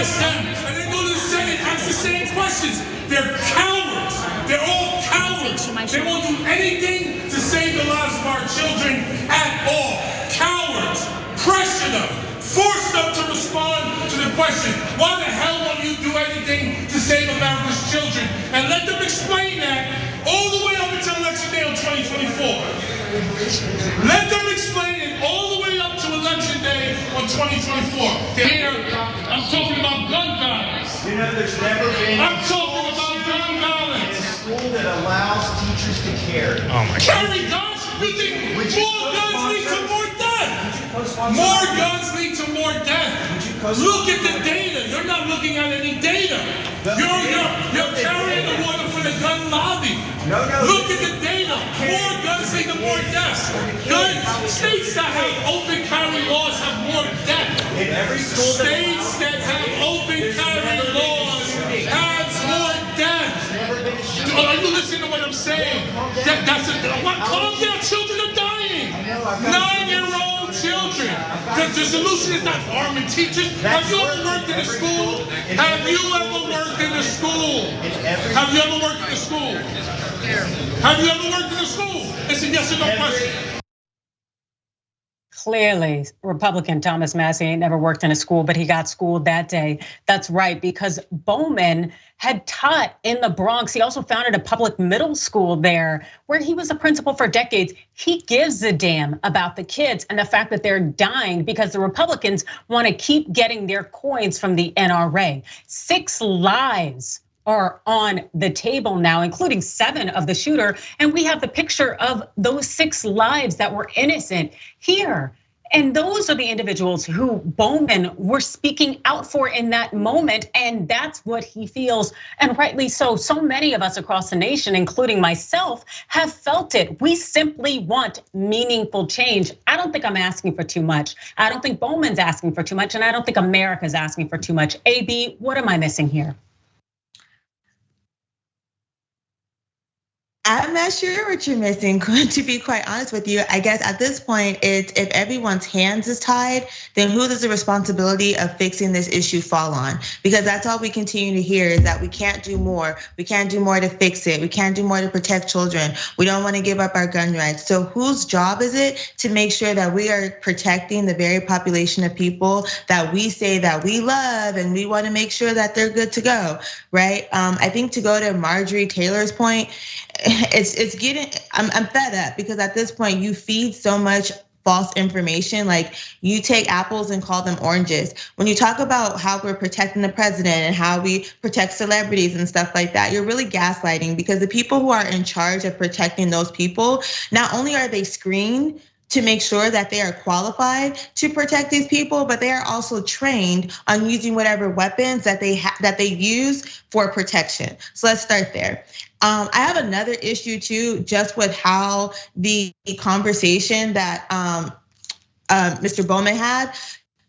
ask them, and then go to the Senate, ask the same questions. They're cowards. They're all cowards. They won't do anything to save the lives of our children at all. Cowards. Pressure them. Force them to respond to the question, why the hell won't you do anything to save America's children? And let them explain that all the way up until election day on 2024. Let them explain it all the way up to election day on 2024. Here, I'm talking about gun violence. You know, there's never been. I'm talking about gun violence. In a school that allows teachers to carry. Oh my God. Carry guns? You think more guns lead to more death? More guns lead to more death. Look at the data. You're not looking at any data. You're carrying the water for the gun lobby. Look at the data. More guns lead to more deaths. States that have open carry laws have more death. States that have open carry laws have more death. Are you listening to what I'm saying? Calm down. Children are dying. 9-year-old children. Because the solution is not arming teachers. Have you ever worked in a school? Have you ever worked in a school? Have you ever worked in a school? Have you ever worked in a school? It's a yes or no question. Clearly, Republican Thomas Massie ain't never worked in a school, but he got schooled that day. That's right, because Bowman had taught in the Bronx. He also founded a public middle school there where he was a principal for decades. He gives a damn about the kids and the fact that they're dying because the Republicans want to keep getting their coins from the NRA. 6 lives are on the table now, including 7 of the shooter. And we have the picture of those 6 lives that were innocent here. And those are the individuals who Bowman were speaking out for in that moment. And that's what he feels, and rightly so. So many of us across the nation, including myself, have felt it. We simply want meaningful change. I don't think I'm asking for too much. I don't think Bowman's asking for too much. And I don't think America's asking for too much. AB, what am I missing here? I'm not sure what you're missing, to be quite honest with you. I guess at this point, it's if everyone's hands is tied, then who does the responsibility of fixing this issue fall on? Because that's all we continue to hear is that we can't do more. We can't do more to fix it. We can't do more to protect children. We don't want to give up our gun rights. So whose job is it to make sure that we are protecting the very population of people that we say that we love and we want to make sure that they're good to go, right? I think to go to Marjorie Taylor's point, it's getting, I'm fed up because at this point you feed so much false information. Like you take apples and call them oranges. When you talk about how we're protecting the president and how we protect celebrities and stuff like that, you're really gaslighting because the people who are in charge of protecting those people, not only are they screened to make sure that they are qualified to protect these people, but they are also trained on using whatever weapons that they use for protection. So let's start there. I have another issue too, just with how the conversation that Mr. Bowman had,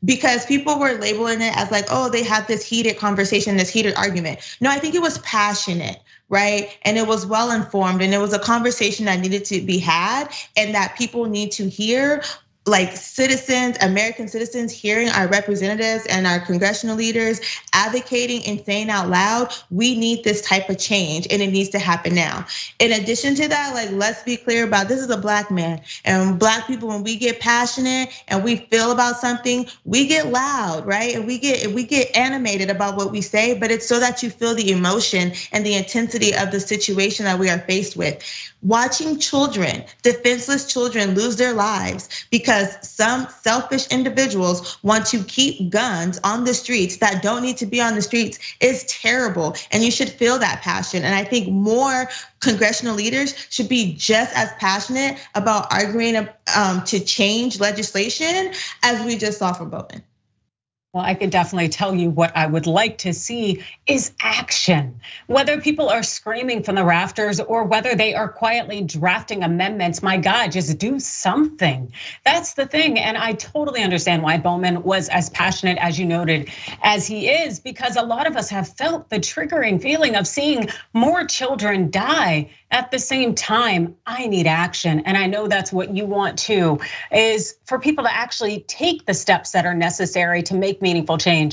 because people were labeling it as like, oh, they had this heated conversation, this heated argument. No, I think it was passionate, right? And it was well informed, and it was a conversation that needed to be had and that people need to hear. Like citizens, American citizens hearing our representatives and our congressional leaders advocating and saying out loud, we need this type of change and it needs to happen now. In addition to that, like let's be clear about this is a Black man, and Black people, when we get passionate and we feel about something, we get loud, right? And we get animated about what we say, but it's so that you feel the emotion and the intensity of the situation that we are faced with. Watching children, defenseless children, lose their lives because some selfish individuals want to keep guns on the streets that don't need to be on the streets is terrible. And you should feel that passion. And I think more congressional leaders should be just as passionate about arguing to change legislation as we just saw from Bowman. Well, I could definitely tell you what I would like to see is action. Whether people are screaming from the rafters or whether they are quietly drafting amendments, my God, just do something. That's the thing. And I totally understand why Bowman was as passionate as you noted as he is, because a lot of us have felt the triggering feeling of seeing more children die. At the same time, I need action. And I know that's what you want too, is for people to actually take the steps that are necessary to make meaningful change.